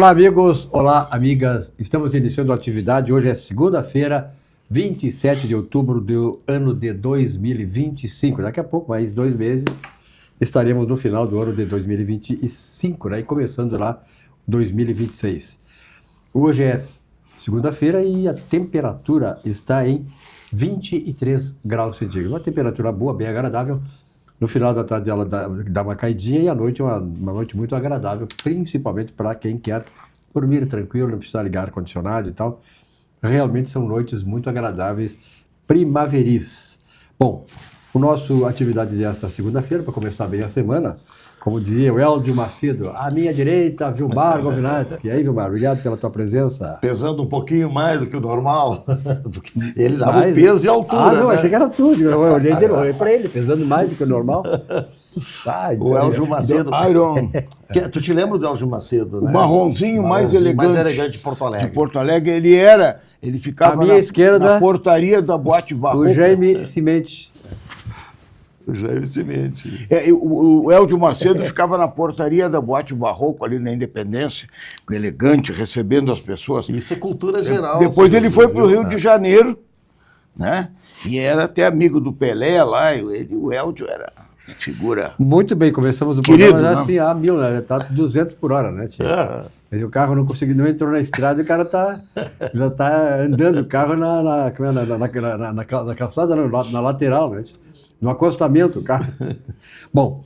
Olá, amigos, olá, amigas. Estamos iniciando a atividade. Hoje é segunda-feira, 27 de outubro do ano de 2025. Daqui a pouco, mais 2 meses, estaremos no final do ano de 2025, né? E começando lá 2026. Hoje é segunda-feira e a temperatura está em 23 graus centígrados. Uma temperatura boa, bem agradável. No final da tarde ela dá uma caidinha e à noite uma noite muito agradável, principalmente para quem quer dormir tranquilo, não precisa ligar ar-condicionado e tal. Realmente são noites muito agradáveis, primaveris. Bom, a nossa atividade desta segunda-feira, para começar bem a semana, como dizia o Eldio Macedo, à minha direita, Vilmar Govinatsky. E aí, Vilmar, obrigado pela tua presença. Pesando um pouquinho mais do que o normal. Ele dava o peso e a altura. Não, né? achei que era tudo. Eu olhei para ele, pesando mais do que o normal. O Eldio Macedo. Iron. Tu te lembra do Eldio Macedo, né? O marronzinho mais elegante de Porto Alegre. de Porto Alegre. Ele ficava À minha esquerda, na portaria da Boate Barroco. O Jaime Cimente. O Jaime Cimente. O Eldio Macedo ficava na portaria da Boate Barroco, ali na Independência, elegante, recebendo as pessoas. Isso é cultura geral. Depois ele foi para o Rio de Janeiro, né? E era até amigo do Pelé lá, o Eldio era figura. Muito bem, começamos o Querido, programa já não? assim, a 1000, né? Tá 200 por hora, né, tia? Mas o carro não conseguiu, não entrou na estrada e o cara já tá andando o carro na calçada, não, na lateral, né? No acostamento, o carro. Bom,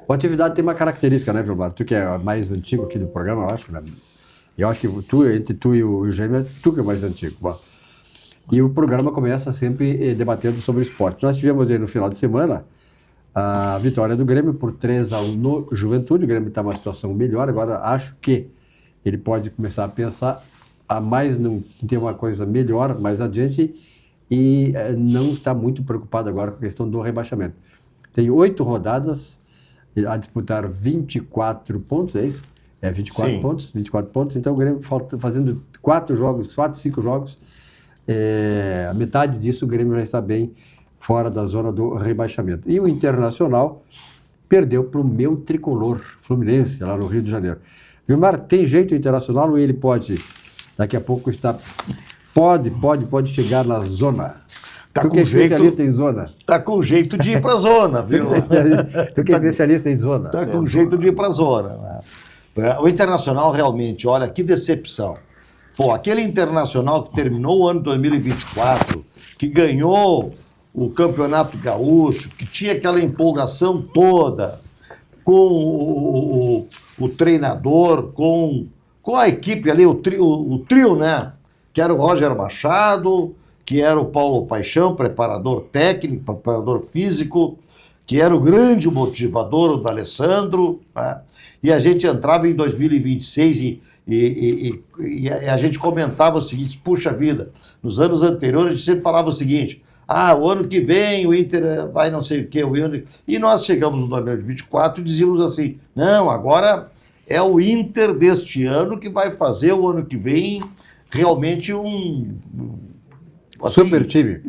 a atividade tem uma característica, né, Vilmar? Tu que é mais antigo aqui do programa, eu acho, né? Eu acho que entre tu e o Gêmeo, é tu que é mais antigo. Bom. E o programa começa sempre debatendo sobre esporte. Nós tivemos aí no final de semana a vitória do Grêmio por 3-1 no Juventude. O Grêmio está numa situação melhor. Agora, acho que ele pode começar a pensar em ter uma coisa melhor mais adiante e não está muito preocupado agora com a questão do rebaixamento. Tem 8 rodadas a disputar 24 pontos, é isso? 24 Sim. pontos, 24 pontos. Então, o Grêmio fazendo 4, 5 jogos, a metade disso o Grêmio já está bem fora da zona do rebaixamento. E o Internacional perdeu para o meu tricolor Fluminense, lá no Rio de Janeiro. Vilmar, tem jeito o Internacional ou ele pode, daqui a pouco, pode chegar na zona? Tu que é especialista em zona. Tá com jeito de ir pra zona, viu? Tu que é especialista em zona. Tá com jeito de ir pra zona. Né? O Internacional realmente, olha, que decepção. Pô, aquele Internacional que terminou o ano 2024, que ganhou o Campeonato Gaúcho, que tinha aquela empolgação toda com o treinador, com a equipe ali, o trio, né? Que era o Roger Machado, que era o Paulo Paixão, preparador técnico, preparador físico, que era o grande motivador, o D'Alessandro, né? E a gente entrava em 2026 e a gente comentava o seguinte: puxa vida, nos anos anteriores a gente sempre falava o seguinte: o ano que vem o Inter vai não sei o quê, e nós chegamos no 2024 e dizíamos assim: não, agora é o Inter deste ano que vai fazer o ano que vem realmente um super time.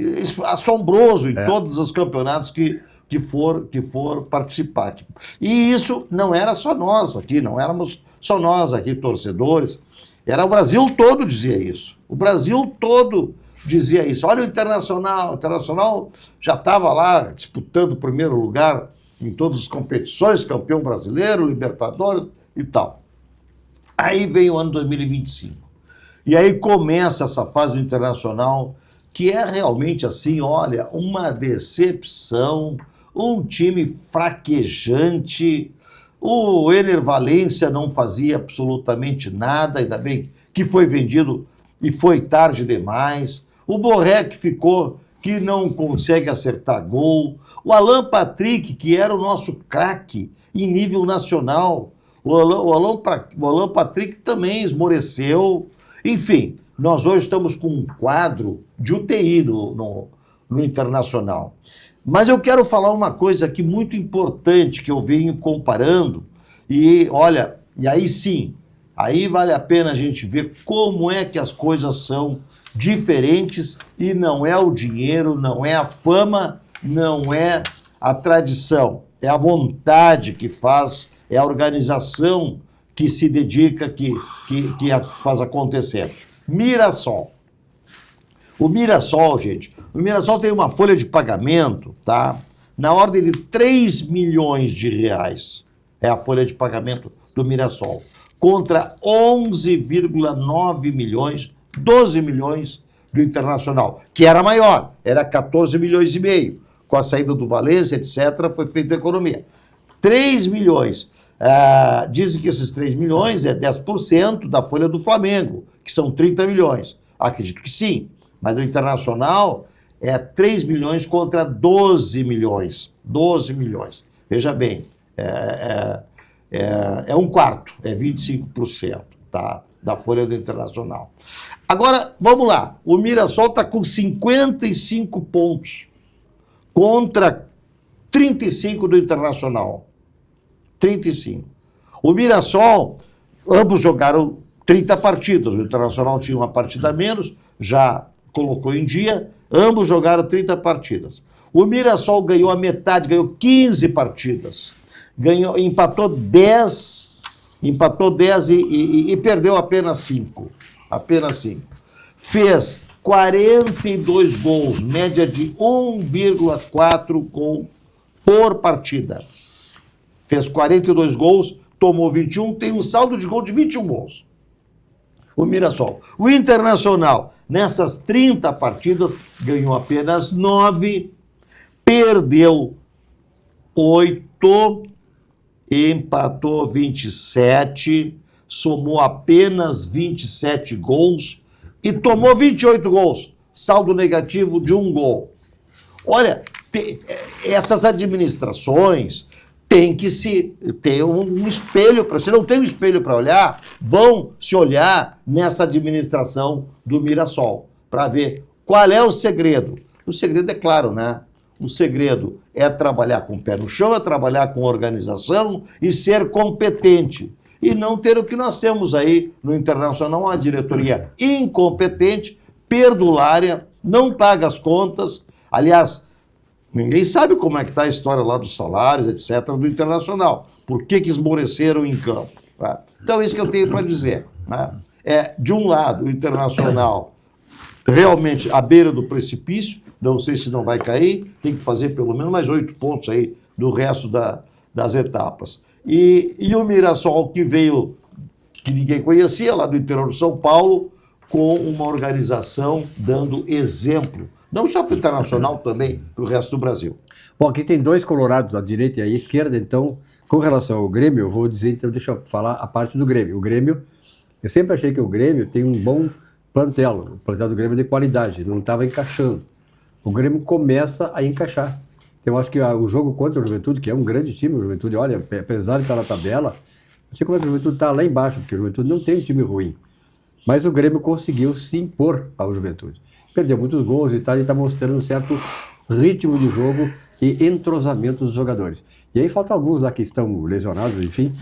Assombroso em todos os campeonatos que for participar. E isso não era só nós aqui, não éramos só nós aqui, torcedores. Era o Brasil todo dizia isso. O Brasil todo dizia isso. Olha o Internacional já estava lá disputando o primeiro lugar em todas as competições, campeão brasileiro, Libertadores e tal. Aí vem o ano 2025. E aí começa essa fase do Internacional, que é realmente assim, olha, uma decepção, um time fraquejante. O Ener Valencia não fazia absolutamente nada, ainda bem que foi vendido e foi tarde demais. O Borré que ficou, que não consegue acertar gol. O Alan Patrick, que era o nosso craque em nível nacional. O Alan Patrick também esmoreceu. Enfim, nós hoje estamos com um quadro de UTI no Internacional. Mas eu quero falar uma coisa aqui muito importante que eu venho comparando. E olha, e aí sim, aí vale a pena a gente ver como é que as coisas são diferentes e não é o dinheiro, não é a fama, não é a tradição. É a vontade que faz, é a organização que se dedica, que faz acontecer. Mirassol. O Mirassol, gente, o Mirassol tem uma folha de pagamento, tá? Na ordem de 3 milhões de reais. É a folha de pagamento do Mirassol. Contra 11,9 milhões, 12 milhões do Internacional, que era maior, era 14 milhões e meio. Com a saída do Valência, etc., foi feita a economia. 3 milhões. Dizem que esses 3 milhões é 10% da folha do Flamengo, que são 30 milhões. Acredito que sim. Mas no Internacional é 3 milhões contra 12 milhões. 12 milhões. Veja bem, é um quarto, é 25%, tá, da folha do Internacional. Agora, vamos lá. O Mirassol está com 55 pontos contra 35 do Internacional. 35. O Mirassol, ambos jogaram 30 partidas. O Internacional tinha uma partida a menos, já colocou em dia. Ambos jogaram 30 partidas. O Mirassol ganhou a metade, ganhou 15 partidas. Empatou 10 e perdeu apenas 5. Apenas 5. Fez 42 gols, média de 1,4 gol por partida. Fez 42 gols, tomou 21, tem um saldo de gol de 21 gols. O Mirassol. O Internacional, nessas 30 partidas, ganhou apenas 9, perdeu 8, empatou 27, somou apenas 27 gols e tomou 28 gols. Saldo negativo de 1 gol. Olha, essas administrações têm que ter um espelho para... Se não tem um espelho para olhar, vão se olhar nessa administração do Mirassol para ver qual é o segredo. O segredo é claro, né? O segredo é trabalhar com o pé no chão, é trabalhar com organização e ser competente. E não ter o que nós temos aí no Internacional, uma diretoria incompetente, perdulária, não paga as contas. Aliás, ninguém sabe como é que está a história lá dos salários, etc., do Internacional. Por que esmoreceram em campo? Tá? Então, é isso que eu tenho para dizer. Né? De um lado, o Internacional realmente à beira do precipício, não sei se não vai cair, tem que fazer pelo menos mais 8 pontos aí do resto das etapas. E o Mirassol, que veio, que ninguém conhecia, lá do interior de São Paulo, com uma organização dando exemplo. Não só para o Internacional, também para o resto do Brasil. Bom, aqui tem 2 colorados, à direita e à esquerda, então, com relação ao Grêmio, eu vou dizer, então, deixa eu falar a parte do Grêmio. O Grêmio, eu sempre achei que o Grêmio tem um bom plantel, o plantel do Grêmio é de qualidade, não estava encaixando. O Grêmio começa a encaixar. Então, eu acho que o jogo contra o Juventude, que é um grande time, o Juventude, olha, apesar de estar na tabela, não sei como é que o Juventude está lá embaixo, porque o Juventude não tem um time ruim. Mas o Grêmio conseguiu se impor ao Juventude. Perdeu muitos gols e tal, e está mostrando um certo ritmo de jogo e entrosamento dos jogadores. E aí falta alguns lá que estão lesionados, enfim,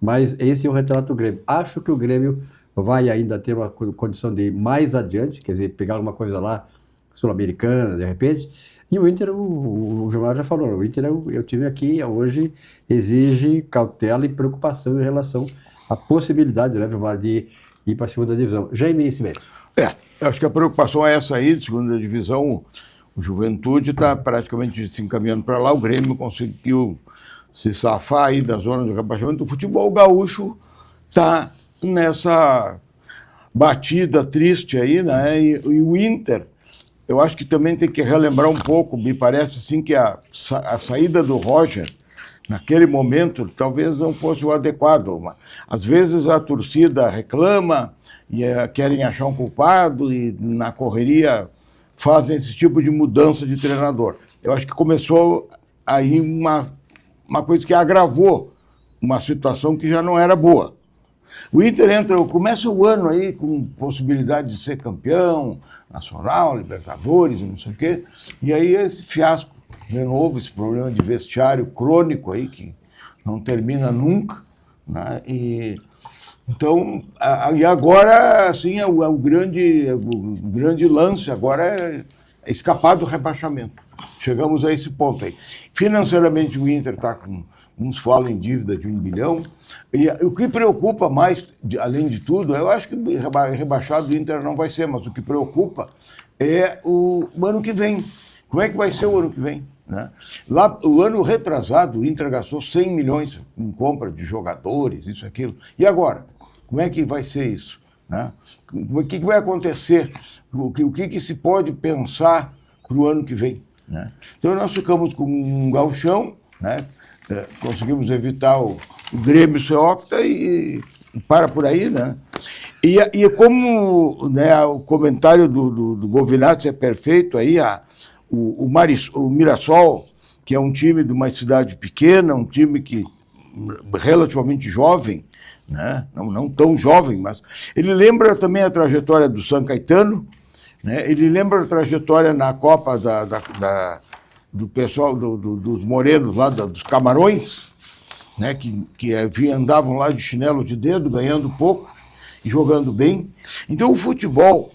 mas esse é o retrato do Grêmio. Acho que o Grêmio vai ainda ter uma condição de ir mais adiante, quer dizer, pegar alguma coisa lá, sul-americana, de repente. E o Inter, o Gilmar já falou, o Inter, eu tive aqui, hoje, exige cautela e preocupação em relação à possibilidade, né, Gilmar, de ir para a segunda divisão. Jaime Cimento. Eu acho que a preocupação é essa aí, de segunda divisão. O Juventude está praticamente se encaminhando para lá, o Grêmio conseguiu se safar aí da zona do rebaixamento. O futebol gaúcho está nessa batida triste aí, né? E o Inter, eu acho que também tem que relembrar um pouco, me parece assim que a saída do Roger, naquele momento, talvez não fosse o adequado. Às vezes a torcida reclama e querem achar um culpado e na correria fazem esse tipo de mudança de treinador. Eu acho que começou aí uma coisa que agravou uma situação que já não era boa. O Inter começa o ano aí com possibilidade de ser campeão nacional, Libertadores, não sei o quê, e aí esse fiasco, de novo, esse problema de vestiário crônico aí, que não termina nunca, né? Então, e agora, assim, o grande lance agora é escapar do rebaixamento. Chegamos a esse ponto aí. Financeiramente, o Inter está com uns falam em dívida de 1 bilhão. E o que preocupa mais, além de tudo, eu acho que rebaixado o Inter não vai ser, mas o que preocupa é o ano que vem. Como é que vai ser o ano que vem? Né? Lá, o ano retrasado, o Inter gastou 100 milhões em compra de jogadores, isso, aquilo. E agora? Como é que vai ser isso? Né? O que vai acontecer? O que se pode pensar para o ano que vem? Né? Então, nós ficamos com um gauchão, né? Conseguimos evitar o Grêmio ser octa e para por aí, né? E como, né, o comentário do Giovinazzi é perfeito aí, o Mirassol, que é um time de uma cidade pequena, um time que relativamente jovem, né? Não tão jovem, mas ele lembra também a trajetória do São Caetano, né? Ele lembra a trajetória na Copa do pessoal, dos morenos lá, dos Camarões, né? que andavam lá de chinelo de dedo, ganhando pouco e jogando bem. Então o futebol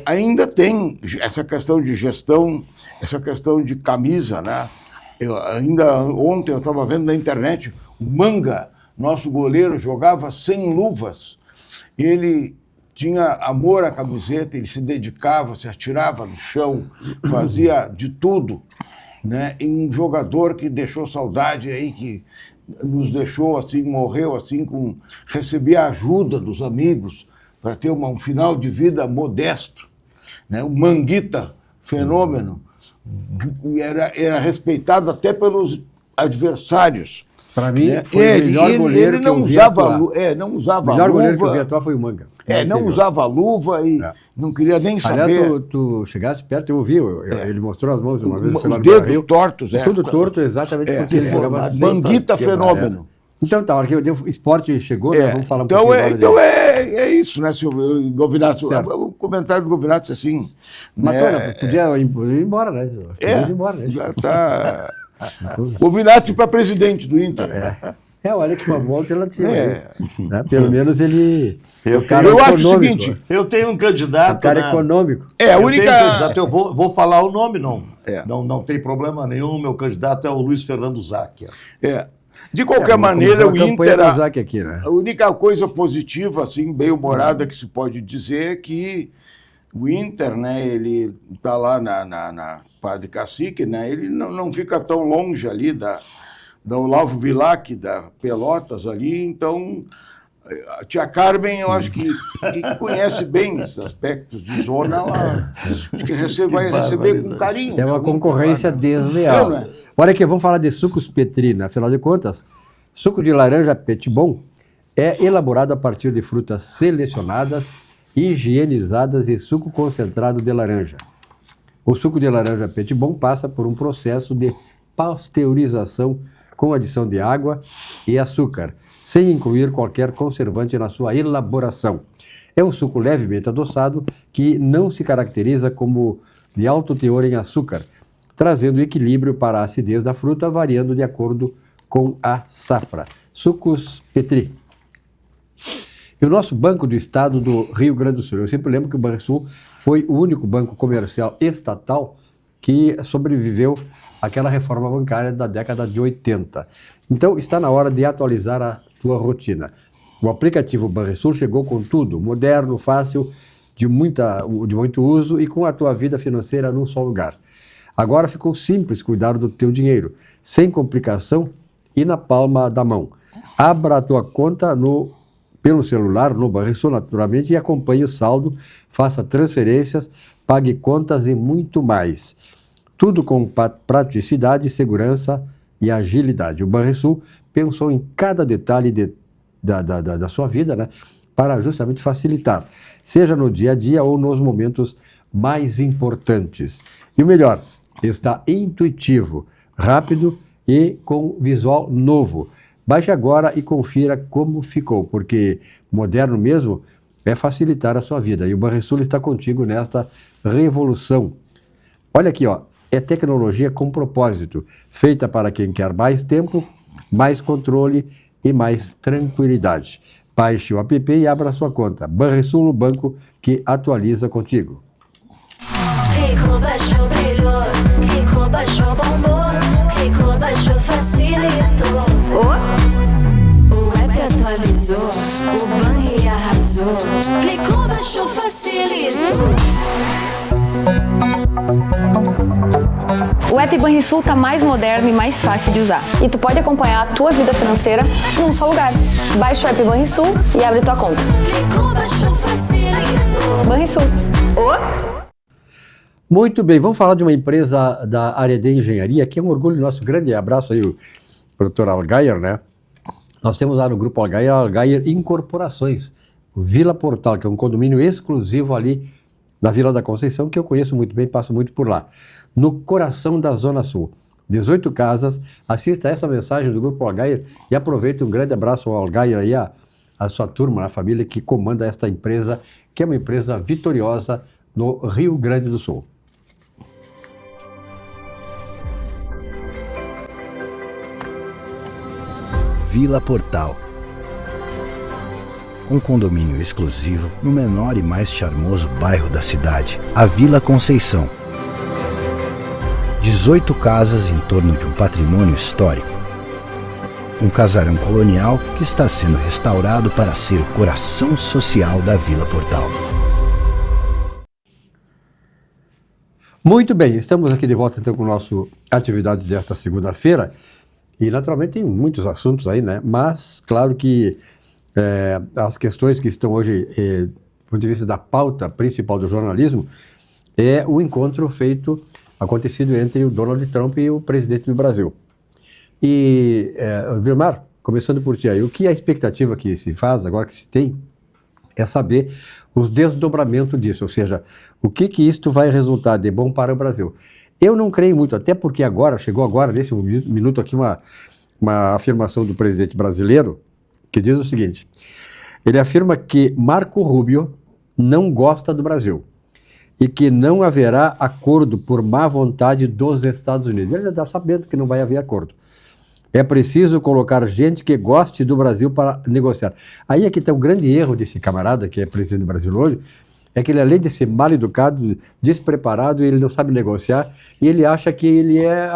ainda tem essa questão de gestão, essa questão de camisa, né? Ontem eu estava vendo na internet, o Manga, nosso goleiro, jogava sem luvas. Ele tinha amor à camiseta, ele se dedicava, se atirava no chão, fazia de tudo, né? E um jogador que deixou saudade aí, que nos deixou assim, morreu assim, recebia a ajuda dos amigos para ter um final de vida modesto, né? O Manguita, fenômeno, e era respeitado até pelos adversários. Para mim, né? foi o melhor goleiro que eu vi atuar. Não usava o melhor luva. goleiro que eu vi atuar foi o Manga. Não usava luva e não queria nem saber. Aliás, tu chegaste perto, eu vi, ele mostrou as mãos uma vez. Os dedos tortos. Tudo torto, exatamente porque ele jogava sempre. Manguita fenômeno. Então tá, a hora que o esporte chegou, nós vamos falar um então pouquinho então é isso, né, senhor Giovinazzi? O comentário do Giovinazzi, assim... Matona, podia ir embora, né? Podia ir embora, né? Já está... Giovinazzi para presidente do Inter. Olha que uma boa alternativa. Né? Pelo menos ele... Eu acho o seguinte... Eu tenho um candidato... O cara econômico. A única... Eu tenho um candidato, eu vou falar o nome, não. Não tem problema nenhum. Meu candidato é o Luiz Fernando Zacchia. De qualquer maneira, o Inter... Aqui, né? A única coisa positiva, assim, bem-humorada que se pode dizer é que o Inter, né, ele está lá na Padre Cacique, né, ele não fica tão longe ali da Olavo Bilac, da Pelotas ali, então a tia Carmen, eu acho que conhece bem esses aspectos de zona, ela acho que vai receber com carinho. É uma concorrência desleal. Né? Olha aqui, vamos falar de sucos Petri, né? Afinal de contas, suco de laranja Petit Bon é elaborado a partir de frutas selecionadas, higienizadas e suco concentrado de laranja. O suco de laranja Petit Bon passa por um processo de pasteurização com adição de água e açúcar, sem incluir qualquer conservante na sua elaboração. É um suco levemente adoçado que não se caracteriza como de alto teor em açúcar, trazendo equilíbrio para a acidez da fruta, variando de acordo com a safra. Sucos Petri. E o nosso Banco do Estado do Rio Grande do Sul. Eu sempre lembro que o Banrisul foi o único banco comercial estatal que sobreviveu àquela reforma bancária da década de 80. Então, está na hora de atualizar a tua rotina. O aplicativo Banrisul chegou com tudo, moderno, fácil, de muito uso e com a tua vida financeira num só lugar. Agora ficou simples cuidar do teu dinheiro, sem complicação e na palma da mão. Abra a tua conta pelo celular, no Banrisul, naturalmente, e acompanhe o saldo, faça transferências, pague contas e muito mais. Tudo com praticidade, segurança e agilidade. O Banrisul pensou em cada detalhe da sua vida, né, para justamente facilitar, seja no dia a dia ou nos momentos mais importantes. E o melhor, está intuitivo, rápido e com visual novo. Baixe agora e confira como ficou, porque moderno mesmo é facilitar a sua vida. E o Banrisul está contigo nesta revolução. Olha aqui, ó, é tecnologia com propósito, feita para quem quer mais tempo, mais controle e mais tranquilidade. Baixe o app e abra sua conta. Banrisul, o banco que atualiza contigo. Rico baixou, brilhou, rico baixou, bombou, Clicou, baixou, facilitou. O app atualizou, o Banri arrasou. Clicou, baixou, facilitou. O app Banrisul tá mais moderno e mais fácil de usar. E tu pode acompanhar a tua vida financeira num só lugar. Baixa o app Banrisul e abre tua conta. Clicou, baixou, facilitou. Banrisul. Muito bem, vamos falar de uma empresa da área de engenharia, que é um orgulho nosso. Grande abraço aí, o Dr. Algair, né? Nós temos lá no Grupo Algair Incorporações, o Vila Portal, que é um condomínio exclusivo ali na Vila da Conceição, que eu conheço muito bem, passo muito por lá. No coração da Zona Sul. 18 casas, assista essa mensagem do Grupo Algair e aproveite. Um grande abraço ao Algair aí, a sua turma, a família que comanda esta empresa, que é uma empresa vitoriosa no Rio Grande do Sul. Vila Portal. Um condomínio exclusivo no menor e mais charmoso bairro da cidade, a Vila Conceição. 18 casas em torno de um patrimônio histórico. Um casarão colonial que está sendo restaurado para ser o coração social da Vila Portal. Muito bem, estamos aqui de volta então com a nossa atividade desta segunda-feira. E naturalmente tem muitos assuntos aí, né? Mas claro que as questões que estão hoje, do ponto de vista da pauta principal do jornalismo, é o encontro acontecido entre o Donald Trump e o presidente do Brasil. E, Vilmar, começando por ti aí, o que é a expectativa que se faz, agora que se tem, é saber os desdobramentos disso, ou seja, o que isto vai resultar de bom para o Brasil. Eu não creio muito, até porque chegou agora, nesse minuto aqui, uma afirmação do presidente brasileiro, que diz o seguinte: ele afirma que Marco Rubio não gosta do Brasil e que não haverá acordo por má vontade dos Estados Unidos. Ele já está sabendo que não vai haver acordo. É preciso colocar gente que goste do Brasil para negociar. Aí é que está o grande erro desse camarada, que é presidente do Brasil hoje, é que ele, além de ser mal educado, despreparado, ele não sabe negociar, e ele acha que ele é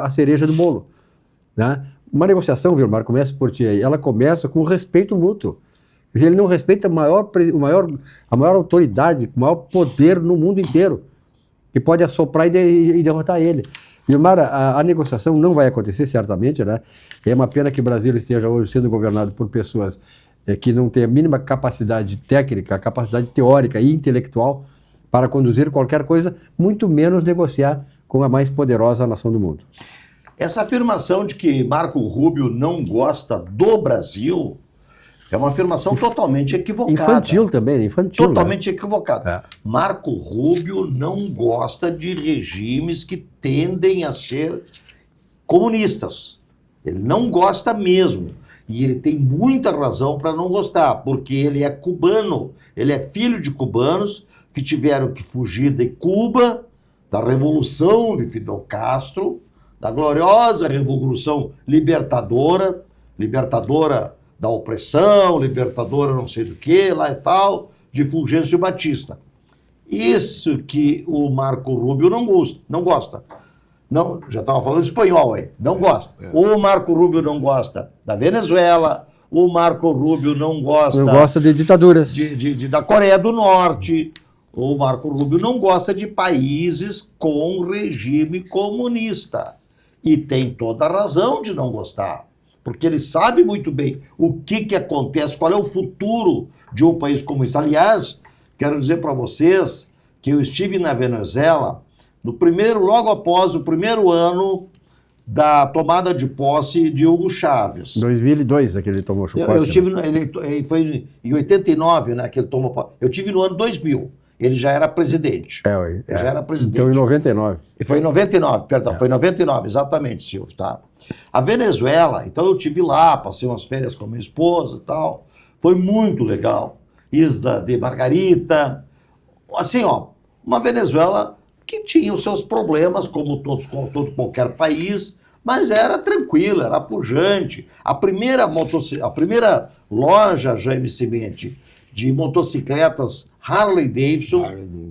a cereja do bolo, né? Uma negociação, Vilmar, começa por ti aí, ela começa com respeito mútuo. Ele não respeita a maior autoridade, o maior poder no mundo inteiro, que pode assoprar e derrotar ele. Vilmar, a negociação não vai acontecer, certamente, né? É uma pena que o Brasil esteja hoje sendo governado por pessoas que não têm a mínima capacidade técnica, capacidade teórica e intelectual para conduzir qualquer coisa, muito menos negociar com a mais poderosa nação do mundo. Essa afirmação de que Marco Rubio não gosta do Brasil é uma afirmação totalmente equivocada. Infantil também, infantil. Totalmente equivocada. Marco Rubio não gosta de regimes que tendem a ser comunistas. Ele não gosta mesmo. E ele tem muita razão para não gostar, porque ele é cubano, ele é filho de cubanos que tiveram que fugir de Cuba, da revolução de Fidel Castro, da gloriosa revolução libertadora da opressão, libertadora não sei do que, lá e tal, de Fulgêncio Batista. Isso que o Marco Rubio não gosta. Não, já estava falando espanhol aí, não gosta. O Marco Rubio não gosta da Venezuela, o Marco Rubio não gosta de ditaduras. Da Coreia do Norte, o Marco Rubio não gosta de países com regime comunista. E tem toda a razão de não gostar, porque ele sabe muito bem o que acontece, qual é o futuro de um país comunista. Aliás, quero dizer para vocês que eu estive na Venezuela logo após o primeiro ano da tomada de posse de Hugo Chávez. 2002 é que ele tomou posse. Eu tive, foi em 89, né, que ele tomou posse. Eu tive no ano 2000. Ele já era presidente. Já era presidente. Então em 99. Foi em 99, perdão. Foi em 99, exatamente, Silvio, tá? A Venezuela, então eu tive lá, passei umas férias com a minha esposa e tal. Foi muito legal. Isla de Margarita. Assim, ó, uma Venezuela que tinha os seus problemas, como qualquer país, mas era tranquila, era pujante. A primeira loja, Jaime Semente, de motocicletas Harley Davidson,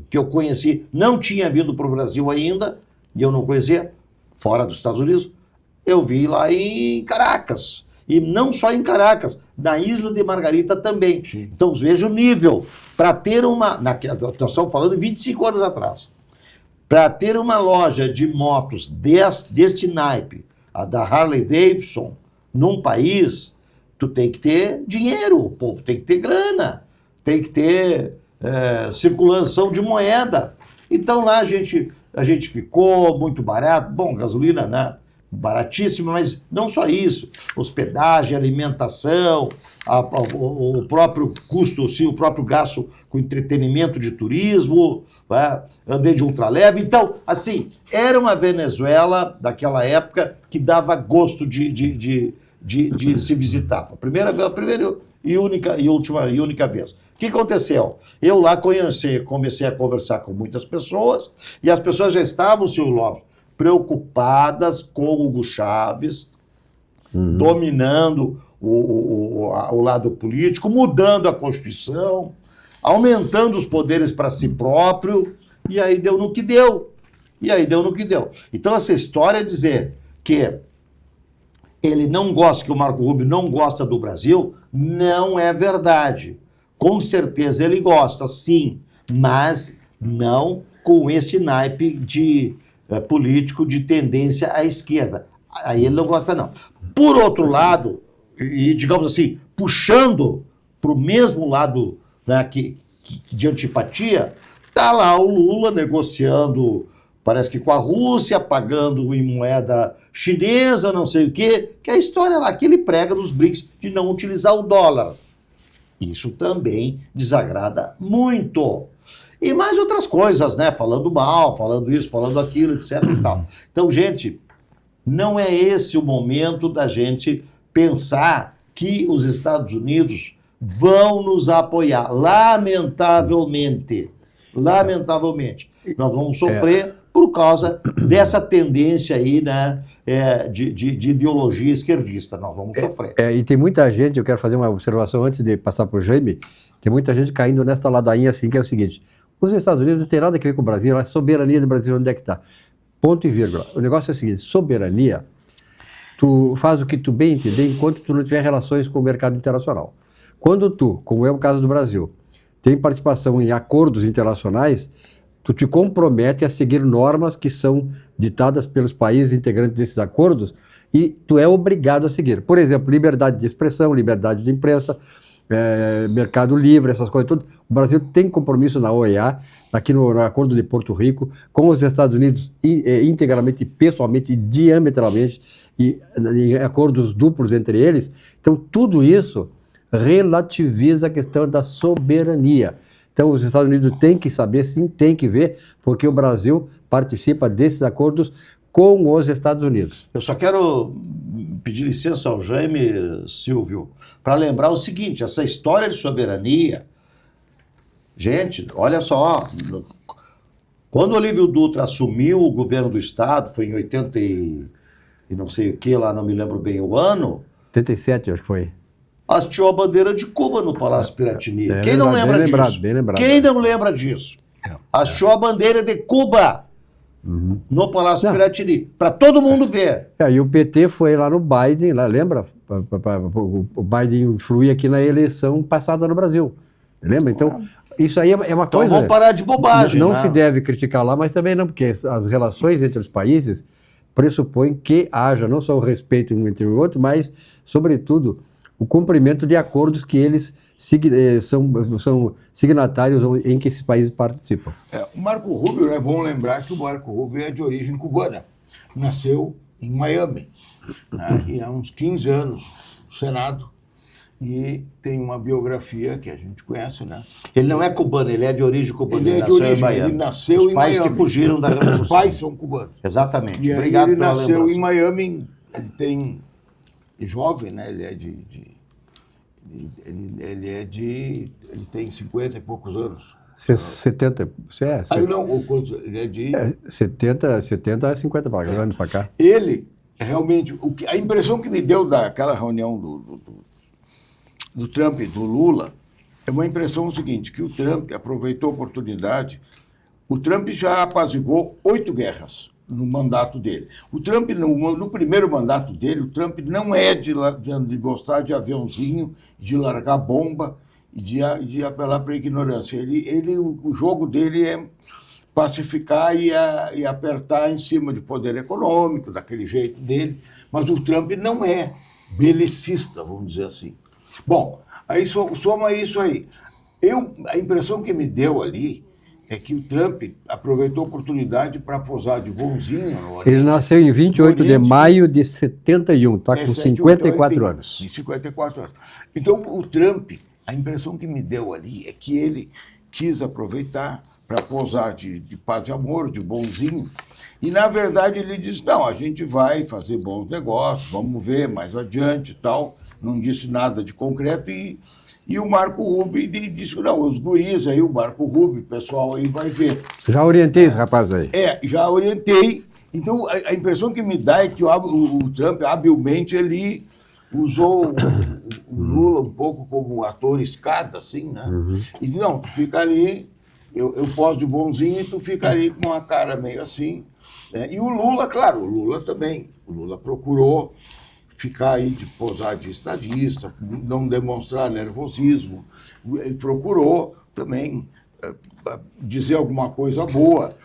que eu conheci, não tinha vindo para o Brasil ainda, e eu não conhecia, fora dos Estados Unidos, eu vi lá em Caracas. E não só em Caracas, na Isla de Margarita também. Sim. Então, veja o nível. Para ter uma... Nós estamos falando de 25 anos atrás. Para ter uma loja de motos deste naipe, a da Harley Davidson, num país, tu tem que ter dinheiro, o povo tem que ter grana, tem que ter circulação de moeda. Então lá a gente ficou muito barato, bom, gasolina, né? Baratíssima, mas não só isso, hospedagem, alimentação, o próprio custo, sim, o próprio gasto com entretenimento de turismo, né? Andei de ultraleve. Então, assim, era uma Venezuela daquela época que dava gosto de se visitar. A primeira e única vez. O que aconteceu? Eu lá comecei a conversar com muitas pessoas e as pessoas já estavam, Silvio Lopes, preocupadas com o Hugo Chávez, dominando o lado político, mudando a Constituição, aumentando os poderes para si próprio, e aí deu no que deu. Então, essa história é dizer que ele não gosta, que o Marco Rubio não gosta do Brasil, não é verdade. Com certeza ele gosta, sim, mas não com este naipe político de tendência à esquerda. Aí ele não gosta, não. Por outro lado, e digamos assim, puxando para o mesmo lado, né, de antipatia, está lá o Lula negociando, parece que com a Rússia, pagando em moeda chinesa, não sei o quê, que é a história lá que ele prega nos BRICS de não utilizar o dólar. Isso também desagrada muito. E mais outras coisas, né? Falando mal, falando isso, falando aquilo, etc. e tal. Então, gente, não é esse o momento da gente pensar que os Estados Unidos vão nos apoiar. Lamentavelmente. Nós vamos sofrer por causa dessa tendência aí, né, de ideologia esquerdista. Nós vamos sofrer. E tem muita gente, eu quero fazer uma observação antes de passar para o Jaime, tem muita gente caindo nesta ladainha assim, que é o seguinte: os Estados Unidos não tem nada a ver com o Brasil, a soberania do Brasil, onde é que está? Ponto e vírgula. O negócio é o seguinte: soberania, tu faz o que tu bem entender enquanto tu não tiver relações com o mercado internacional. Quando tu, como é o caso do Brasil, tem participação em acordos internacionais, tu te compromete a seguir normas que são ditadas pelos países integrantes desses acordos e tu é obrigado a seguir. Por exemplo, liberdade de expressão, liberdade de imprensa, mercado livre, essas coisas tudo. O Brasil tem compromisso na OEA, aqui no Acordo de Porto Rico, com os Estados Unidos integralmente, pessoalmente, diametralmente, e em acordos duplos entre eles. Então, tudo isso relativiza a questão da soberania. Então, os Estados Unidos têm que saber, sim, têm que ver, porque o Brasil participa desses acordos com os Estados Unidos. Eu só quero pedir licença ao Jaime, Silvio, para lembrar o seguinte: essa história de soberania, gente, olha só, quando o Olívio Dutra assumiu o governo do Estado, foi em 80 e não sei o que lá, não me lembro bem o ano. 87, acho que foi. Hasteou a bandeira de Cuba no Palácio Piratini. Quem não lembrado, lembra bem disso? Bem lembrado. Quem não lembra disso? Hasteou a bandeira de Cuba no Palácio Piratini, para todo mundo ver. E o PT foi lá no Biden, lá, lembra? O Biden influía aqui na eleição passada no Brasil. Lembra? Então, isso aí é uma coisa... Então vamos parar de bobagem. Não se deve criticar lá, mas também não, porque as relações entre os países pressupõem que haja não só o respeito um entre o outro, mas, sobretudo, o cumprimento de acordos que eles são signatários em que esses países participam. O Marco Rubio, é bom lembrar que o Marco Rubio é de origem cubana. Nasceu em Miami, né, e há uns 15 anos no Senado, e tem uma biografia que a gente conhece, né? Ele não é cubano, ele é de origem cubana. Ele é de origem, ele nasceu em Miami. Os pais que fugiram da Revolução. Os pais são cubanos. Exatamente. E obrigado ele pela nasceu lembrança. em Miami, ele tem... jovem, né? Ele tem 50 e poucos anos. 70, ele é de... 70 a 50 anos para cá. Ele, realmente, a impressão que me deu daquela reunião do Trump e do Lula é uma impressão seguinte, que o Trump aproveitou a oportunidade. O Trump já apaziguou 8 guerras. no mandato dele. O Trump, no primeiro mandato dele, o Trump não é de gostar de aviãozinho, de largar bomba e de apelar para a ignorância. O jogo dele é pacificar e apertar em cima de poder econômico, daquele jeito dele, mas o Trump não é belicista, vamos dizer assim. Bom, aí soma isso aí. A impressão que me deu ali é que o Trump aproveitou a oportunidade para posar de bonzinho no Oriente. Ele nasceu em 28 de maio de 71, está com 54 anos. Em 54 anos. Então, o Trump, a impressão que me deu ali é que ele quis aproveitar para posar de paz e amor, de bonzinho, e, na verdade, ele disse, não, a gente vai fazer bons negócios, vamos ver mais adiante e tal, não disse nada de concreto, e o Marco Rubio disse, não, os guris aí, o Marco Rubio, o pessoal aí vai ver. Já orientei esse rapaz aí. Já orientei. Então, a impressão que me dá é que o Trump, habilmente, ele usou o Lula um pouco como um ator escada, assim, né? E disse, não, tu fica ali, eu poso de bonzinho e tu fica ali com uma cara meio assim. Né? E o Lula, claro, o Lula também. O Lula procurou ficar aí de posar de estadista, não demonstrar nervosismo. Ele procurou também dizer alguma coisa boa.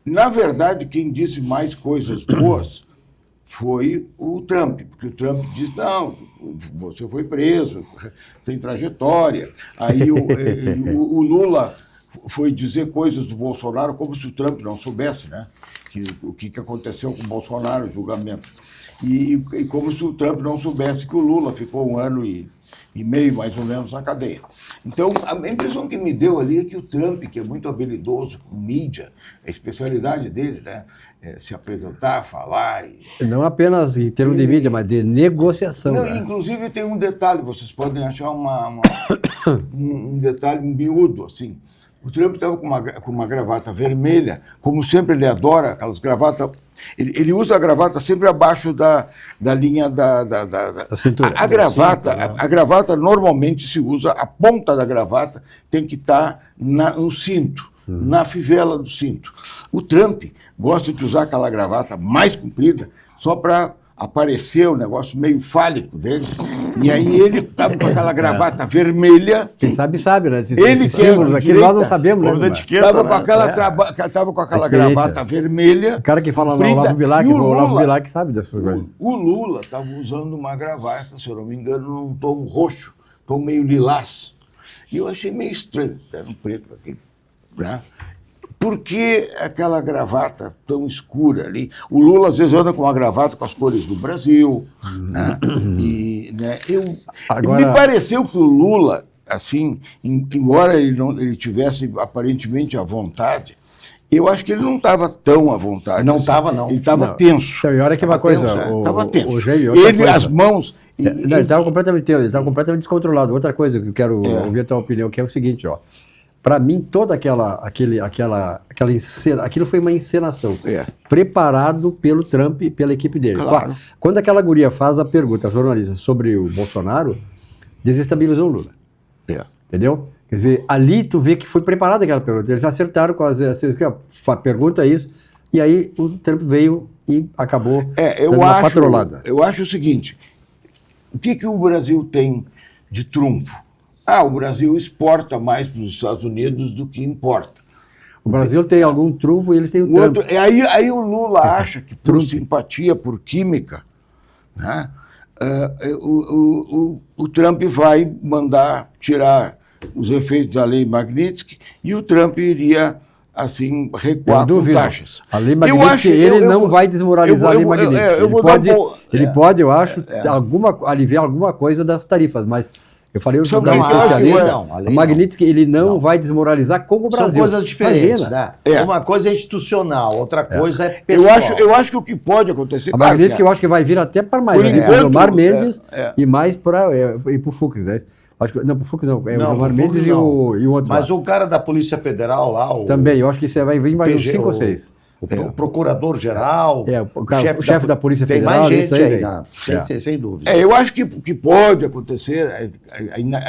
Na verdade, quem disse mais coisas boas foi o Trump, porque o Trump disse, não, você foi preso, tem trajetória. Aí o Lula foi dizer coisas do Bolsonaro como se o Trump não soubesse, né? O que aconteceu com o Bolsonaro, o julgamento. E como se o Trump não soubesse que o Lula ficou 1 ano e meio, mais ou menos, na cadeia. Então, a impressão que me deu ali é que o Trump, que é muito habilidoso com mídia, a especialidade dele, né? Se apresentar, falar... Não apenas em termos de mídia, mas de negociação. Não, né? Inclusive tem um detalhe, vocês podem achar um detalhe miúdo, assim. O Trump estava com uma gravata vermelha, como sempre ele adora aquelas gravatas. Ele usa a gravata sempre abaixo da linha da cintura. A gravata normalmente se usa, a ponta da gravata tem que estar no cinto, na fivela do cinto. O Trump gosta de usar aquela gravata mais comprida só para aparecer o negócio meio fálico dele. E aí ele estava com aquela gravata vermelha. Quem sabe, né? Ele símbolos aqui nós não sabemos, né? Estava com aquela gravata vermelha. O cara que fala lá, o Olavo Bilac sabe dessas coisas. O Lula estava usando uma gravata, se eu não me engano, num tom roxo, tom meio lilás. E eu achei meio estranho, era um preto aquele, né? Por que aquela gravata tão escura ali? O Lula, às vezes, anda com uma gravata com as cores do Brasil. Né? E, né, me pareceu que o Lula, assim, embora ele tivesse aparentemente à vontade, eu acho que ele não estava tão à vontade. Não estava, não. Ele estava tenso. Então, e olha que uma coisa... Estava tenso. As mãos... Ele estava completamente tenso, ele estava completamente descontrolado. Outra coisa que eu quero ouvir a tua opinião, que é o seguinte, ó. Para mim, toda aquela encena, aquilo foi uma encenação, preparado pelo Trump e pela equipe dele. Claro. Quando aquela guria faz a pergunta, a jornalista, sobre o Bolsonaro, desestabilizou o Lula. Entendeu? Quer dizer, ali tu vê que foi preparada aquela pergunta. Eles acertaram com pergunta isso, e aí o Trump veio e acabou dando uma patrolada. Eu acho o seguinte, o que o Brasil tem de trunfo? O Brasil exporta mais para os Estados Unidos do que importa. O Brasil tem algum trunfo e eles têm o Trump. Aí o Lula acha que por simpatia, por química, né, o Trump vai mandar tirar os efeitos da lei Magnitsky e o Trump iria, assim, recuar com taxas. A lei Magnitsky, ele não vai desmoralizar a lei Magnitsky. Ele pode, eu acho, aliviar alguma coisa das tarifas, mas... Eu falei sobre o especialista, o Magnitsky, ele não vai desmoralizar como o Brasil. São coisas diferentes, né? Uma coisa é institucional, outra coisa é pessoal. Eu acho que o que pode acontecer... A Magnitsky eu acho que vai vir até para mais, para o Gilmar Mendes e mais para o Fux, né? Acho que, não, para o Fux não, o Gilmar Mendes e o outro. Mas o cara da Polícia Federal lá... Também, eu acho que isso vai vir mais uns 5 ou 6. O procurador-geral, o chefe da Polícia Federal. Tem mais gente aí, sem dúvida. Eu acho que o que pode acontecer,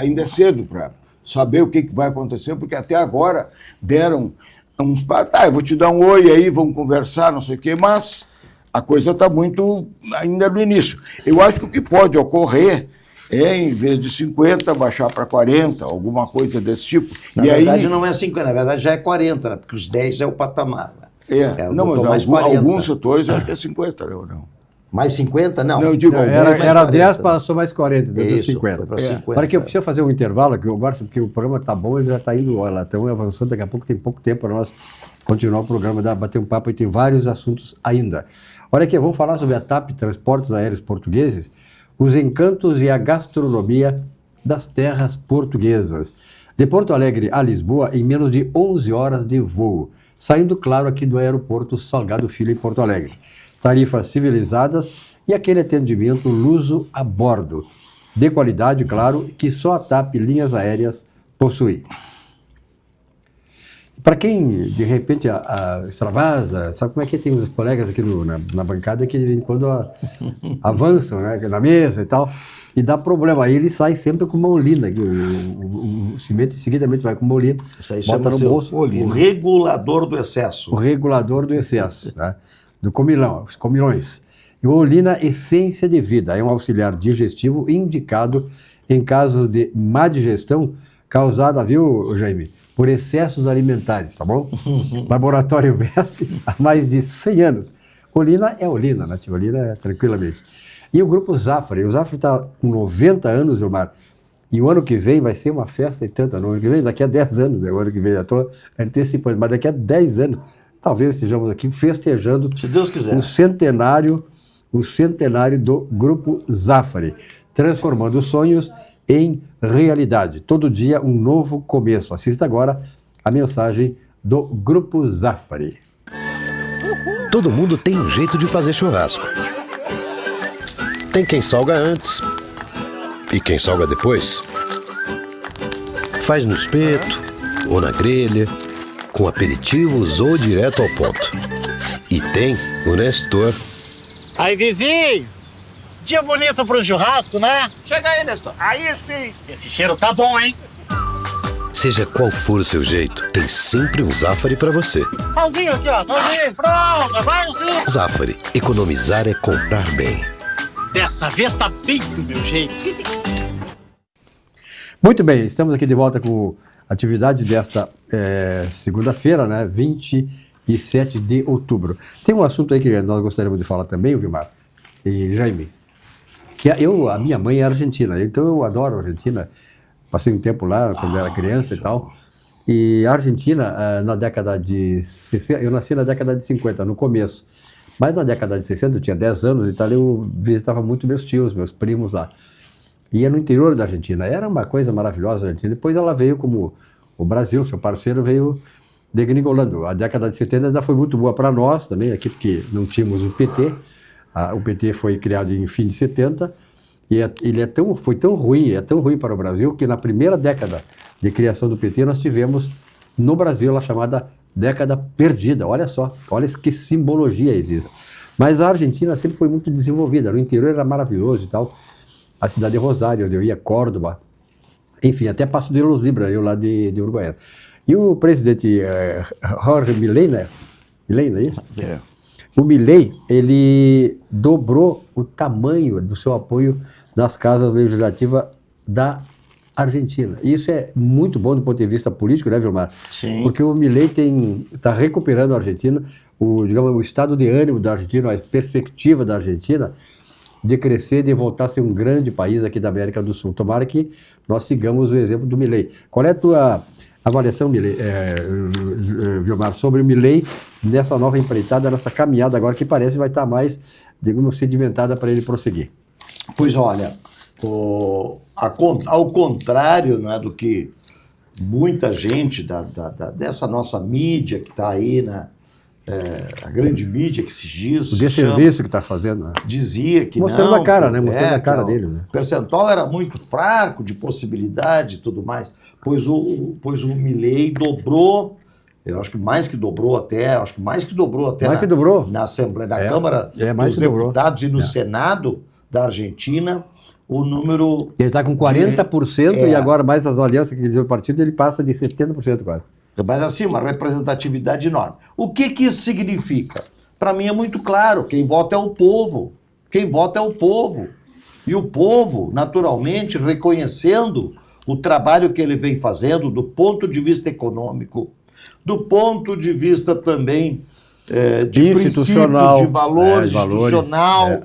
ainda é cedo para saber o que vai acontecer, porque até agora deram eu vou te dar um oi aí, vamos conversar, não sei o quê, mas a coisa está muito ainda no início. Eu acho que o que pode ocorrer é, em vez de 50, baixar para 40, alguma coisa desse tipo. Na verdade, não é 50, na verdade já é 40, né? Porque os 10 é o patamar. Né? Não, mas mais 40. alguns setores eu acho que é 50, não. Mais 50? Não. Não, eu digo, Era 10, passou mais 40, deu 50. Foi para 50. Agora que eu preciso fazer um intervalo, que eu gosto, porque o programa está bom, ele já está indo, olha, estamos avançando, daqui a pouco tem pouco tempo para nós continuar o programa, bater um papo e tem vários assuntos ainda. Olha aqui, vamos falar sobre a TAP, Transportes Aéreos Portugueses, os encantos e a gastronomia das terras portuguesas. De Porto Alegre a Lisboa, em menos de 11 horas de voo, saindo, claro, aqui do aeroporto Salgado Filho, em Porto Alegre. Tarifas civilizadas e aquele atendimento luso a bordo. De qualidade, claro, que só a TAP Linhas Aéreas possui. Para quem, de repente, extravasa, sabe como é que tem os colegas aqui na bancada que de vez em quando avançam, né, na mesa e tal, e dá problema. Aí ele sai sempre com molina. O cimento seguidamente vai com molina, bota no bolso. O regulador do excesso. O regulador do excesso, né? Do comilão, os comilões. E o Olina Essência de Vida é um auxiliar digestivo indicado em casos de má digestão causada, viu, Jaime, por excessos alimentares, tá bom? Laboratório VESP há mais de 100 anos. Olina é Olina, né? Olina é tranquilamente. E o grupo Zafari. O Zafari está com 90 anos, Gilmar. E o ano que vem vai ser uma festa e tanta. No ano que vem, daqui a 10 anos, né? O ano que vem, já estou antecipando, mas daqui a 10 anos, talvez estejamos aqui festejando, se Deus quiser, o centenário do Grupo Zafari, transformando sonhos em realidade. Todo dia um novo começo. Assista agora a mensagem do Grupo Zafari. Todo mundo tem um jeito de fazer churrasco. Tem quem salga antes e quem salga depois. Faz no espeto ou na grelha, com aperitivos ou direto ao ponto. E tem o Nestor. Aí, vizinho! Dia bonito pro churrasco, né? Chega aí, Nestor. Aí sim! Esse cheiro tá bom, hein? Seja qual for o seu jeito, tem sempre um Zafari pra você. Salzinho aqui, ó. Salzinho, pronto. Vai, sim. Zafari. Economizar é comprar bem. Dessa vez tá bem do meu jeito. Muito bem, estamos aqui de volta com a atividade desta segunda-feira, né, 27 de outubro. Tem um assunto aí que nós gostaríamos de falar também, Vilmar e Jaime, que a minha mãe é argentina, então eu adoro a Argentina, passei um tempo lá quando era criança e tal, e a Argentina, na década de 60, eu nasci na década de 50, no começo, mas na década de 60, eu tinha 10 anos e tal, eu visitava muito meus tios, meus primos lá. Ia no interior da Argentina, era uma coisa maravilhosa a Argentina. Depois ela veio como o Brasil, seu parceiro, veio degringolando. A década de 70 ainda foi muito boa para nós também, aqui porque não tínhamos o PT. O PT foi criado em fim de 70 e ele foi tão ruim para o Brasil, que na primeira década de criação do PT nós tivemos no Brasil a chamada década perdida. Olha só, olha que simbologia existe. Mas a Argentina sempre foi muito desenvolvida, no interior era maravilhoso e tal. A cidade de Rosário, onde eu ia, Córdoba, enfim, até Passo de los Libras, eu lá de Uruguaiana. E o presidente Jorge Milei, né? Milei, não é isso? É. O Milei, ele dobrou o tamanho do seu apoio nas casas legislativas da Argentina. E isso é muito bom do ponto de vista político, né, Vilmar? Sim. Porque o Milei está recuperando a Argentina, o estado de ânimo da Argentina, a perspectiva da Argentina de crescer, de voltar a ser um grande país aqui da América do Sul. Tomara que nós sigamos o exemplo do Milei. Qual é a tua avaliação, Vilmar, sobre o Milei nessa nova empreitada, nessa caminhada agora que parece vai estar mais, digamos, sedimentada para ele prosseguir? Pois olha, ao contrário, não é, do que muita gente dessa nossa mídia que está aí, né, a grande mídia que se diz... O desserviço que está fazendo. Né? Dizia que mostrando não... a cara, né? Mostrando a cara dele. Né? O percentual era muito fraco de possibilidade e tudo mais, pois o Milei dobrou, eu acho que mais que dobrou até na Assembleia, na Câmara dos Deputados e no Senado da Argentina, o número... Ele está com 40% e agora mais as alianças que diz o partido, ele passa de 70% quase. Mas assim, uma representatividade enorme. O que isso significa? Para mim é muito claro, quem vota é o povo. Quem vota é o povo. E o povo, naturalmente, reconhecendo o trabalho que ele vem fazendo do ponto de vista econômico, do ponto de vista também de institucional, princípio, de valores, institucional,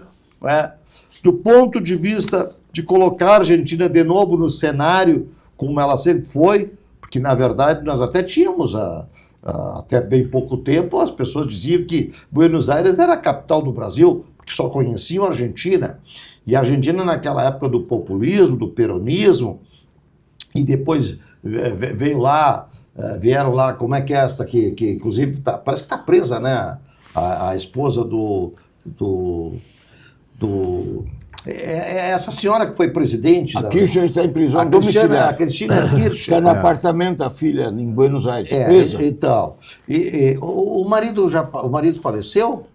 do ponto de vista de colocar a Argentina de novo no cenário como ela sempre foi, porque, na verdade, nós até tínhamos, até bem pouco tempo, as pessoas diziam que Buenos Aires era a capital do Brasil, porque só conheciam a Argentina. E a Argentina, naquela época do populismo, do peronismo, e depois vieram lá, como é que é esta, que inclusive parece que está presa, né? A esposa essa senhora que foi presidente. A Kirchner está em prisão domiciliar. A Cristina Kirchner. Está no apartamento da filha em Buenos Aires, presa. Então, o marido faleceu?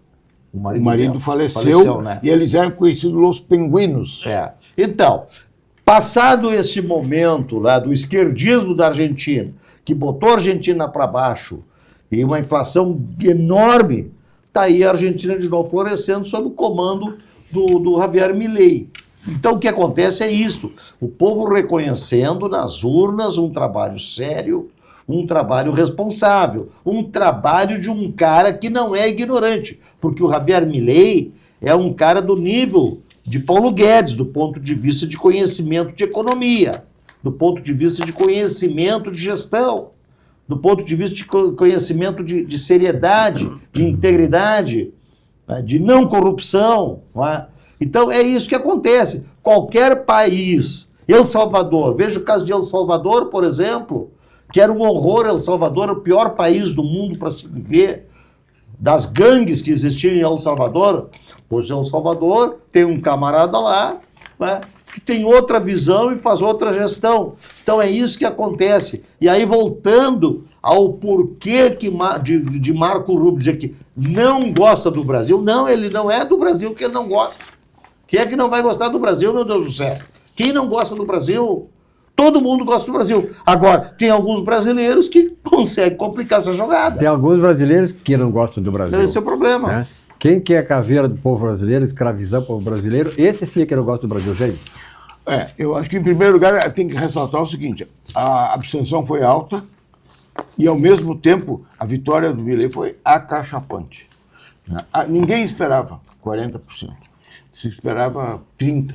O marido faleceu, né? E eles eram conhecidos Los Pinguinos. Então, passado esse momento lá do esquerdismo da Argentina, que botou a Argentina para baixo, e uma inflação enorme, está aí a Argentina de novo florescendo sob o comando do Javier Milei. Então, o que acontece é isso, o povo reconhecendo nas urnas um trabalho sério, um trabalho responsável, um trabalho de um cara que não é ignorante, porque o Javier Milei é um cara do nível de Paulo Guedes, do ponto de vista de conhecimento de economia, do ponto de vista de conhecimento de gestão, do ponto de vista de conhecimento de seriedade, de integridade, de não corrupção. Não é? Então é isso que acontece. Qualquer país, El Salvador, veja o caso de El Salvador, por exemplo, que era um horror. El Salvador, o pior país do mundo para se viver, das gangues que existiam em El Salvador. Hoje El Salvador tem um camarada lá, né, que tem outra visão e faz outra gestão. Então é isso que acontece. E aí, voltando ao porquê de Marco Rubio dizer que não gosta do Brasil, não, ele não é do Brasil que ele não gosta. Quem é que não vai gostar do Brasil, meu Deus do céu? Quem não gosta do Brasil? Todo mundo gosta do Brasil. Agora, tem alguns brasileiros que conseguem complicar essa jogada. Tem alguns brasileiros que não gostam do Brasil. Esse é o problema. Né? Quem quer a caveira do povo brasileiro, escravizar o povo brasileiro, esse sim é que não gosta do Brasil, gente. Eu acho que, em primeiro lugar, tem que ressaltar o seguinte: a abstenção foi alta e, ao mesmo tempo, a vitória do Milei foi acachapante. Ninguém esperava 40%. Se esperava 30%.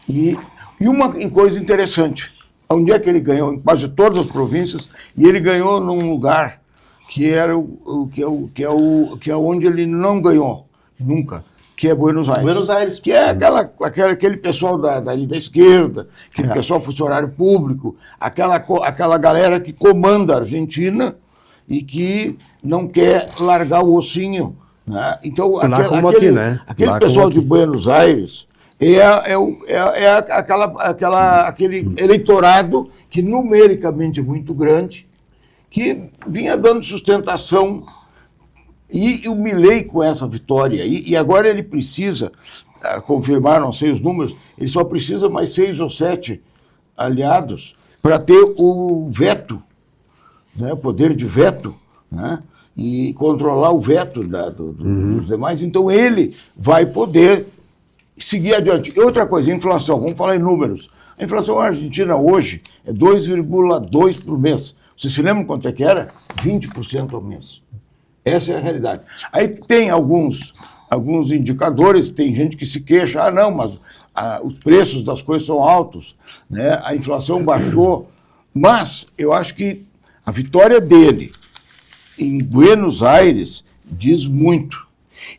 E uma coisa interessante, onde é que ele ganhou? Em quase todas as províncias, e ele ganhou num lugar que era que é onde ele não ganhou nunca, que é Buenos Aires. Buenos Aires. Que é aquele pessoal da esquerda, aquele pessoal funcionário público, aquela galera que comanda a Argentina e que não quer largar o ossinho. Né? Então, aquele pessoal de Buenos Aires aquele eleitorado que numericamente é muito grande, que vinha dando sustentação. E o Milei, com essa vitória, e agora ele precisa confirmar, não sei os números, ele só precisa mais 6 ou 7 aliados para ter o veto, né, o poder de veto, né, e controlar o veto dos demais. Então ele vai poder seguir adiante. E outra coisa, inflação, vamos falar em números. A inflação argentina hoje é 2,2% por mês. Você se lembra quanto é que era? 20% ao mês. Essa é a realidade. Aí tem alguns indicadores, tem gente que se queixa, não, mas os preços das coisas são altos, né? A inflação baixou, mas eu acho que a vitória dele em Buenos Aires diz muito.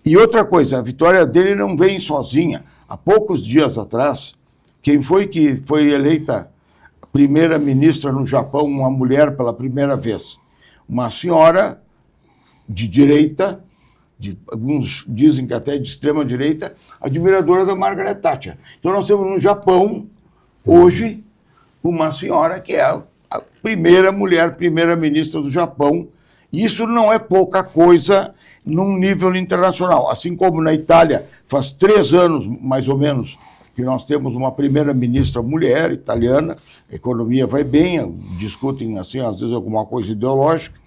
E outra coisa, a vitória dele não vem sozinha. Há poucos dias atrás, quem foi que foi eleita primeira-ministra no Japão, uma mulher pela primeira vez? Uma senhora de direita, alguns dizem que até de extrema direita, admiradora da Margaret Thatcher. Então nós temos no Japão, hoje, uma senhora que é a primeira mulher primeira-ministra do Japão. Isso não é pouca coisa num nível internacional. Assim como na Itália, faz 3 anos, mais ou menos, que nós temos uma primeira-ministra mulher italiana, a economia vai bem, discutem, assim, às vezes, alguma coisa ideológica.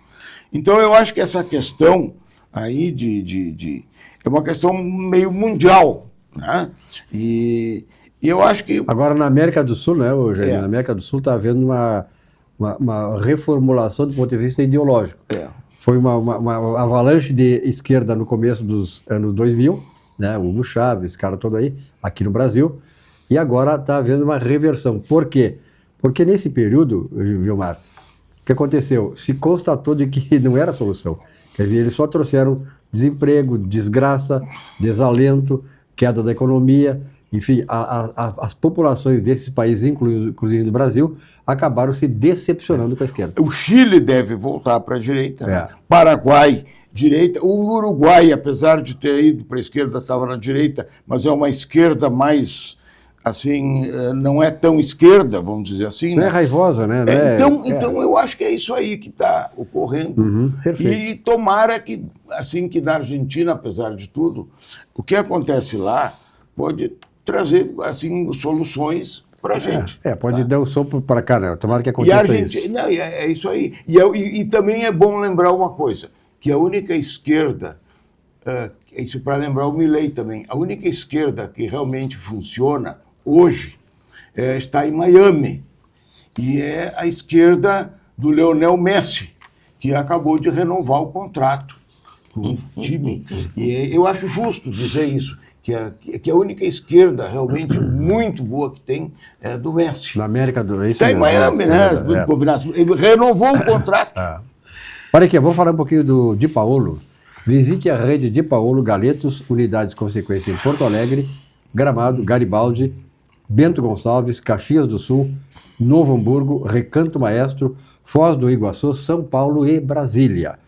Então, eu acho que essa questão aí é uma questão meio mundial, né? E eu acho que... Agora, na América do Sul, né, Eugênio? Na América do Sul está havendo uma reformulação do ponto de vista ideológico. Foi uma avalanche de esquerda no começo dos anos 2000, né, o Hugo Chávez, esse cara todo aí, aqui no Brasil, e agora está havendo uma reversão. Por quê? Porque nesse período, Vilmar, o que aconteceu? Se constatou de que não era solução. Quer dizer, eles só trouxeram desemprego, desgraça, desalento, queda da economia, enfim, as populações desses países, inclusive do Brasil, acabaram se decepcionando com a esquerda. O Chile deve voltar para a direita, né? Paraguai, direita. O Uruguai, apesar de ter ido para a esquerda, estava na direita, mas é uma esquerda mais, assim, não é tão esquerda, vamos dizer assim. Não né? é raivosa, né? Então eu acho que é isso aí que está ocorrendo. Perfeito. E tomara que, assim que na Argentina, apesar de tudo, o que acontece lá pode trazer, assim, soluções para a gente. Pode dar um sopro para cá, né? Tomara que aconteça isso. Não, é isso aí. E também é bom lembrar uma coisa, que a única esquerda, isso para lembrar o Milei também, a única esquerda que realmente funciona hoje está em Miami, e é a esquerda do Lionel Messi, que acabou de renovar o contrato com o time. E eu acho justo dizer isso, que a única esquerda realmente muito boa que tem é a do Messi. Na América do Sul. Está em Miami, né? Ele renovou o contrato. Olha aqui, eu vou falar um pouquinho do Di Paolo. Visite a rede Di Paolo Galetos, unidades com sequência em Porto Alegre, Gramado, Garibaldi, Bento Gonçalves, Caxias do Sul, Novo Hamburgo, Recanto Maestro, Foz do Iguaçu, São Paulo e Brasília.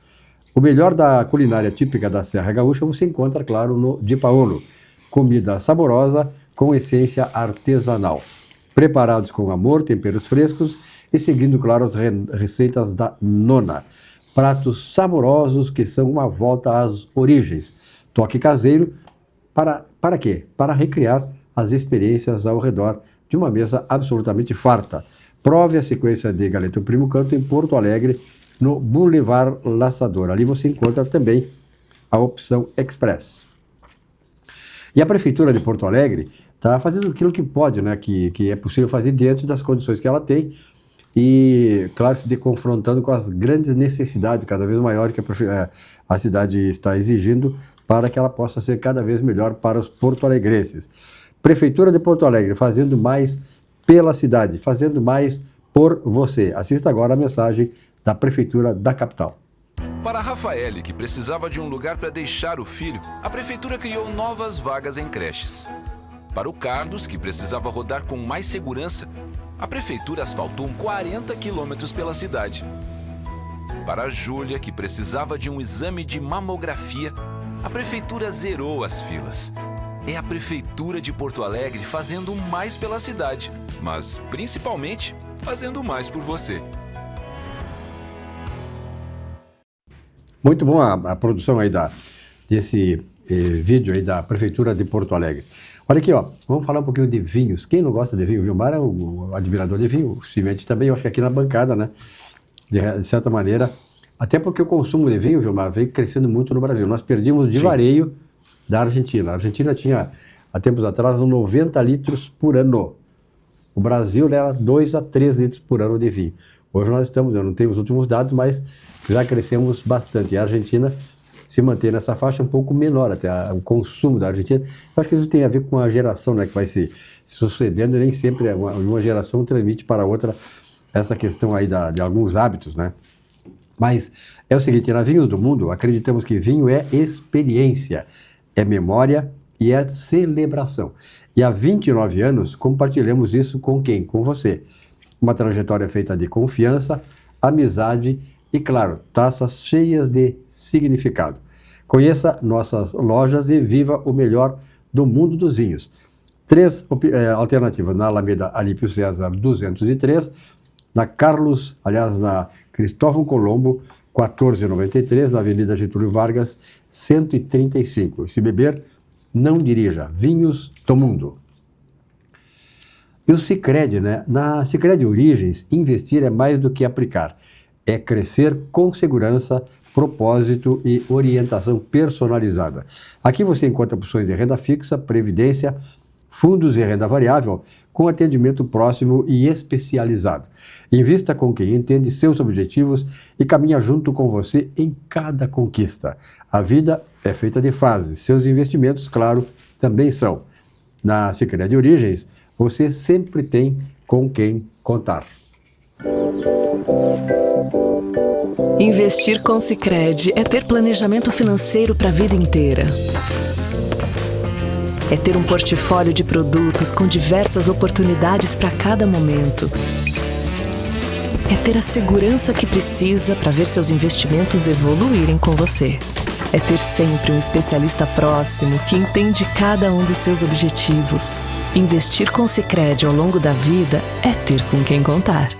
O melhor da culinária típica da Serra Gaúcha você encontra, claro, no Di Paolo. Comida saborosa com essência artesanal. Preparados com amor, temperos frescos e seguindo, claro, as receitas da nona. Pratos saborosos que são uma volta às origens. Toque caseiro, para quê? Para recriar as experiências ao redor de uma mesa absolutamente farta. Prove a sequência de Galeto Primo Canto em Porto Alegre, no Boulevard Laçador. Ali você encontra também a opção Express. E a Prefeitura de Porto Alegre está fazendo aquilo que pode, né, que é possível fazer diante das condições que ela tem e, claro, confrontando com as grandes necessidades cada vez maiores que a cidade está exigindo para que ela possa ser cada vez melhor para os porto-alegrenses. Prefeitura de Porto Alegre fazendo mais pela cidade, fazendo mais por você. Assista agora a mensagem da Prefeitura da capital. Para a Rafaele, que precisava de um lugar para deixar o filho, a Prefeitura criou novas vagas em creches. Para o Carlos, que precisava rodar com mais segurança, a Prefeitura asfaltou 40 quilômetros pela cidade. Para a Júlia, que precisava de um exame de mamografia, a Prefeitura zerou as filas. É a Prefeitura de Porto Alegre fazendo mais pela cidade, mas principalmente fazendo mais por você. Muito bom a produção aí desse vídeo aí da Prefeitura de Porto Alegre. Olha aqui, ó, vamos falar um pouquinho de vinhos. Quem não gosta de vinho? O Vilmar é um admirador de vinho, o Cimete também, eu acho que aqui na bancada, né? De certa maneira, até porque o consumo de vinho, Vilmar, veio crescendo muito no Brasil. Nós perdimos de vareio da Argentina. A Argentina tinha, há tempos atrás, 90 litros por ano. O Brasil era 2 a 3 litros por ano de vinho. Hoje nós estamos, eu não tenho os últimos dados, mas já crescemos bastante. E a Argentina se mantém nessa faixa um pouco menor, até o consumo da Argentina. Eu acho que isso tem a ver com a geração, né, que vai se sucedendo, e nem sempre uma geração transmite para a outra essa questão aí de alguns hábitos, né? Mas é o seguinte, na Vinhos do Mundo, acreditamos que vinho é experiência, é memória e é celebração. E há 29 anos compartilhamos isso com quem? Com você. Uma trajetória feita de confiança, amizade e, claro, taças cheias de significado. Conheça nossas lojas e viva o melhor do mundo dos vinhos. 3 alternativas na Alameda Alípio César 203, na Cristóvão Colombo 1493, na Avenida Getúlio Vargas 135. Se beber, não dirija. Vinhos do Mundo. E o Sicredi, né? Na Sicredi Origens, investir é mais do que aplicar. é crescer com segurança, propósito e orientação personalizada. Aqui você encontra opções de renda fixa, previdência, fundos e renda variável, com atendimento próximo e especializado. Invista com quem entende seus objetivos e caminha junto com você em cada conquista. A vida é feita de fases. Seus investimentos, claro, também são. Na Sicredi Origens, você sempre tem com quem contar. Investir com Sicredi é ter planejamento financeiro para a vida inteira. É ter um portfólio de produtos com diversas oportunidades para cada momento. É ter a segurança que precisa para ver seus investimentos evoluírem com você. É ter sempre um especialista próximo que entende cada um dos seus objetivos. Investir com Sicredi ao longo da vida é ter com quem contar.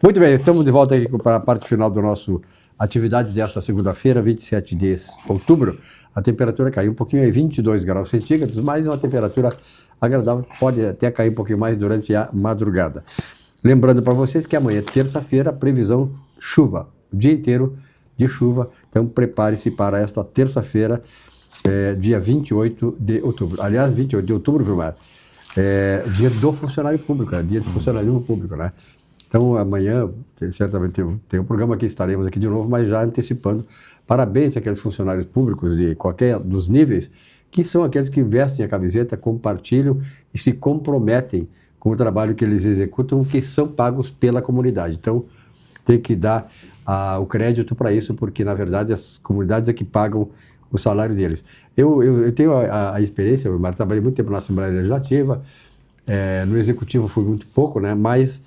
Muito bem, estamos de volta aqui para a parte final da nossa atividade desta segunda-feira, 27 de outubro. A temperatura caiu um pouquinho, é 22 graus centígrados, mas é uma temperatura agradável, pode até cair um pouquinho mais durante a madrugada. Lembrando para vocês que amanhã, terça-feira, previsão chuva, o dia inteiro de chuva, então prepare-se para esta terça-feira, dia 28 de outubro. Aliás, 28 de outubro, Vilmar, dia do funcionário público, dia do funcionalismo público, né? Então, amanhã, certamente tem um programa que estaremos aqui de novo, mas já antecipando. Parabéns àqueles funcionários públicos de qualquer dos níveis, que são aqueles que vestem a camiseta, compartilham e se comprometem com o trabalho que eles executam, que são pagos pela comunidade. Então, tem que dar o crédito para isso, porque, na verdade, as comunidades é que pagam o salário deles. Eu tenho a experiência, eu trabalhei muito tempo na Assembleia Legislativa, no Executivo fui muito pouco, né, mas...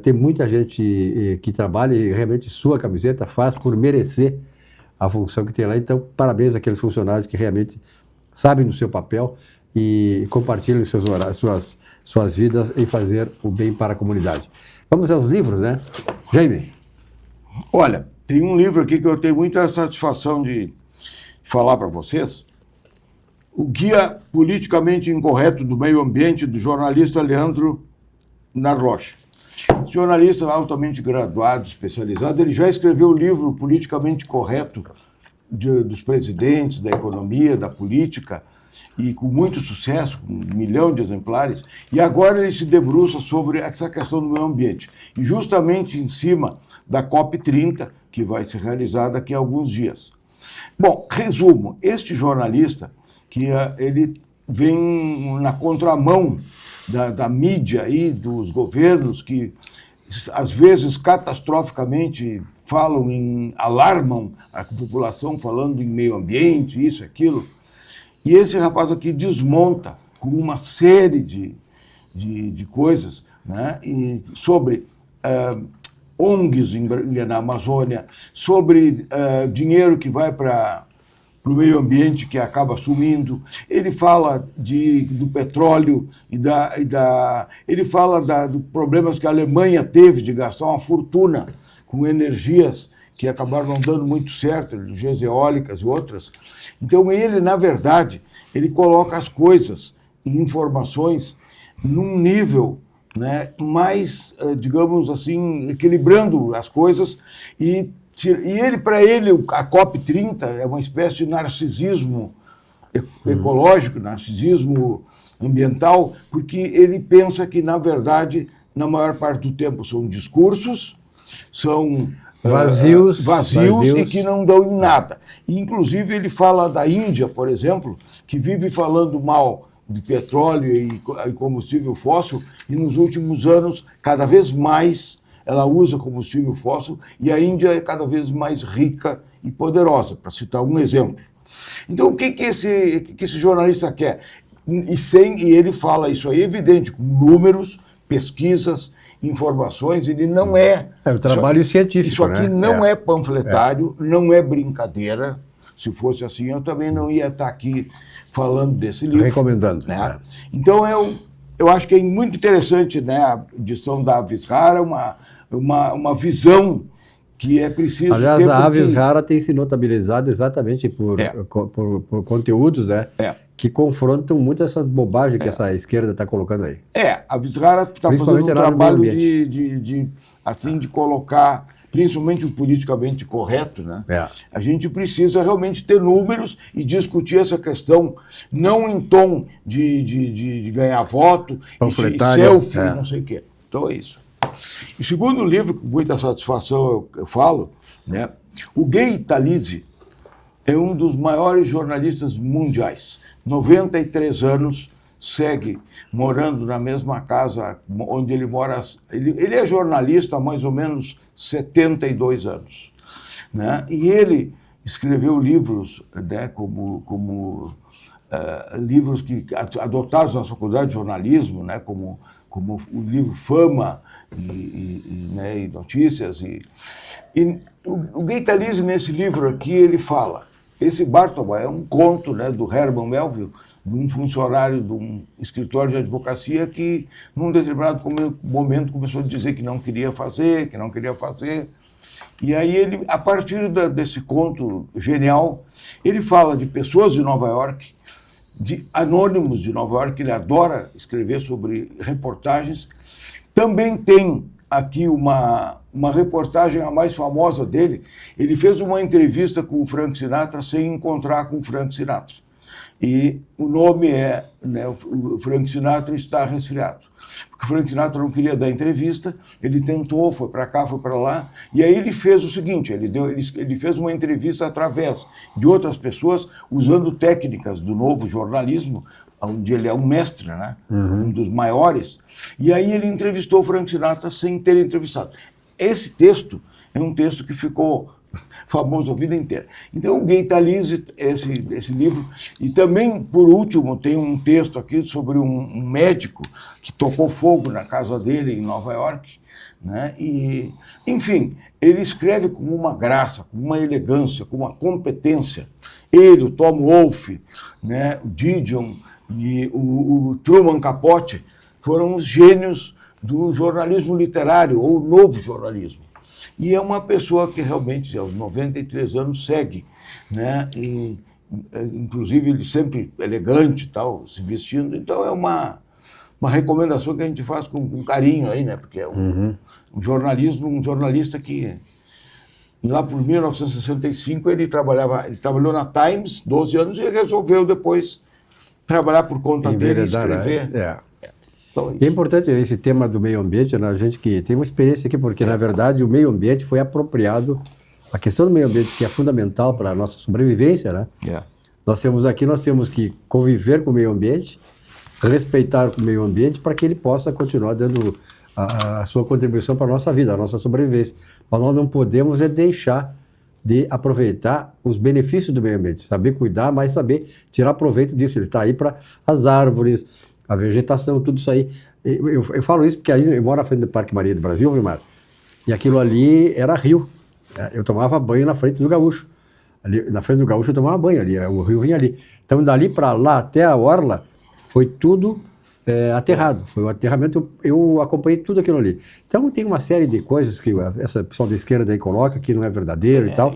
tem muita gente que trabalha e realmente sua camiseta faz por merecer a função que tem lá. Então, parabéns àqueles funcionários que realmente sabem do seu papel e compartilham suas vidas em fazer o bem para a comunidade. Vamos aos livros, né? Jaime. Olha, tem um livro aqui que eu tenho muita satisfação de falar para vocês. O Guia Politicamente Incorreto do Meio Ambiente, do jornalista Leandro Narloch. Jornalista altamente graduado, especializado, ele já escreveu o livro Politicamente Correto dos presidentes, da economia, da política, e com muito sucesso, com 1 milhão de exemplares, e agora ele se debruça sobre essa questão do meio ambiente, e justamente em cima da COP30, que vai ser realizada daqui a alguns dias. Bom, resumo, este jornalista, que ele vem na contramão da mídia e dos governos que, às vezes, catastroficamente alarmam a população falando em meio ambiente, isso, aquilo. E esse rapaz aqui desmonta com uma série de coisas, né, sobre ONGs na Amazônia, sobre dinheiro que vai para o meio ambiente que acaba sumindo. Ele fala do petróleo ele fala dos problemas que a Alemanha teve de gastar uma fortuna com energias que acabaram não dando muito certo, energias eólicas e outras. Então ele, na verdade, ele coloca as coisas e informações num nível, né, mais, digamos assim, equilibrando as coisas e para ele, a COP30 é uma espécie de narcisismo ecológico, narcisismo ambiental, porque ele pensa que, na verdade, na maior parte do tempo são discursos, são vazios e que não dão em nada. E, inclusive, ele fala da Índia, por exemplo, que vive falando mal de petróleo e combustível fóssil, e nos últimos anos, cada vez mais, ela usa combustível fóssil e a Índia é cada vez mais rica e poderosa, para citar um exemplo. Então, o que esse jornalista quer? E ele fala isso aí, evidente, com números, pesquisas, informações, ele não é... o trabalho científico, isso aqui, né? Não é panfletário, não é brincadeira. Se fosse assim, eu também não ia estar aqui falando desse livro. Recomendando. Né? Então, eu acho que é muito interessante, né, a edição da Avis Rara, uma visão que é preciso... Aliás, a Aves porque... Rara tem se notabilizado exatamente por conteúdos, né? Que confrontam muito essas bobagens que essa esquerda está colocando aí. A Aves Rara está fazendo um trabalho de colocar, principalmente o politicamente correto, né? A gente precisa realmente ter números e discutir essa questão, não em tom de ganhar voto, e selfie, não sei o quê. Então é isso. E segundo livro, com muita satisfação eu falo, né? O Gay Talese é um dos maiores jornalistas mundiais. 93 anos, segue morando na mesma casa onde ele mora. Ele é jornalista há mais ou menos 72 anos. Né? E ele escreveu livros, né, como livros que adotados na faculdade de jornalismo, né, como o livro Fama e Notícias. E o Gay Talese, nesse livro aqui, ele fala, esse Bartleby é um conto, né, do Herman Melville, de um funcionário de um escritório de advocacia que, num determinado momento, começou a dizer que não queria fazer. E aí ele, a partir desse conto genial, ele fala de pessoas de Nova York, de anônimos de Nova York, ele adora escrever sobre reportagens. Também tem aqui uma reportagem, a mais famosa dele. Ele fez uma entrevista com o Frank Sinatra sem encontrar com o Frank Sinatra. E o nome é, né, o Frank Sinatra está resfriado. Porque o Frank Sinatra não queria dar entrevista, ele tentou, foi para cá, foi para lá, e aí ele fez o seguinte, ele fez uma entrevista através de outras pessoas, usando técnicas do novo jornalismo, onde ele é um mestre, né? Um dos maiores, e aí ele entrevistou o Frank Sinatra sem ter entrevistado. Esse texto é um texto que ficou famoso a vida inteira. Então, o Gay Talese, esse livro, e também, por último, tem um texto aqui sobre um médico que tocou fogo na casa dele em Nova York, né? E, enfim, ele escreve com uma graça, com uma elegância, com uma competência. Ele, o Tom Wolfe, né, o Didion e o Truman Capote foram os gênios do jornalismo literário, ou novo jornalismo. E é uma pessoa que realmente, aos 93 anos, segue, né? E, inclusive, ele sempre elegante, tal, se vestindo. Então, é uma recomendação que a gente faz com carinho aí, né? Porque é um jornalista que, lá por 1965, ele trabalhou na Times, 12 anos, e resolveu depois trabalhar por conta dele, escrever. Então, é importante esse tema do meio ambiente, né? A gente que tem uma experiência aqui, porque, na verdade, o meio ambiente foi apropriado, a questão do meio ambiente, que é fundamental para a nossa sobrevivência, né? Nós temos que conviver com o meio ambiente, respeitar o meio ambiente, para que ele possa continuar dando a sua contribuição para a nossa vida, a nossa sobrevivência. Mas nós não podemos deixar de aproveitar os benefícios do meio ambiente, saber cuidar, mas saber tirar proveito disso. Ele está aí para as árvores, a vegetação, tudo isso aí. Eu falo isso porque aí eu moro na frente do Parque Maria do Brasil, viu, Mário? E aquilo ali era rio. Eu tomava banho na frente do Gaúcho. Ali, na frente do Gaúcho eu tomava banho ali, o rio vinha ali. Então, dali para lá até a orla, foi tudo aterrado. Foi o aterramento, eu acompanhei tudo aquilo ali. Então, tem uma série de coisas que essa pessoa da esquerda aí coloca, que não é verdadeiro e tal,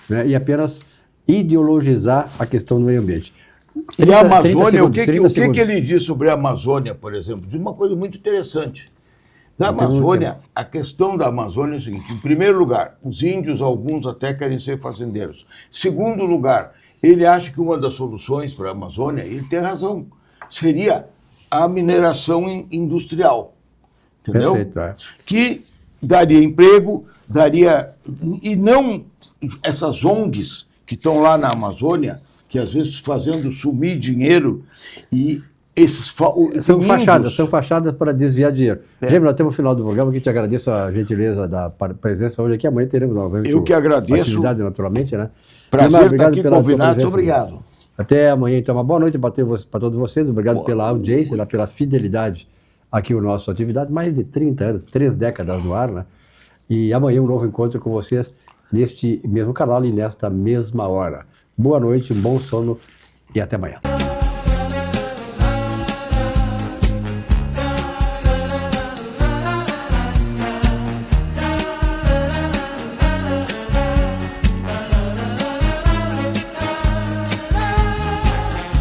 né? E apenas ideologizar a questão do meio ambiente. E a Amazônia, o que ele diz sobre a Amazônia, por exemplo? Diz uma coisa muito interessante. Na Amazônia, a questão da Amazônia é o seguinte: em primeiro lugar, os índios, alguns até querem ser fazendeiros. Segundo lugar, ele acha que uma das soluções para a Amazônia, ele tem razão, seria a mineração industrial. Entendeu? Perfeito, Que daria emprego, e não essas ONGs que estão lá na Amazônia, que às vezes fazendo sumir dinheiro, e esses são fachadas para desviar dinheiro. Gêmeo, nós temos o final do programa, que te agradeço a gentileza da presença hoje aqui. Amanhã teremos novamente eu que agradeço. Atividade, naturalmente, né? Prazer estar aqui convidado. Obrigado. Até amanhã, então. Uma boa noite para todos vocês. Obrigado pela audiência, pela fidelidade aqui no nosso atividade. Mais de 30 anos, 3 décadas no ar, né? E amanhã um novo encontro com vocês neste mesmo canal e nesta mesma hora. Boa noite, bom sono e até amanhã.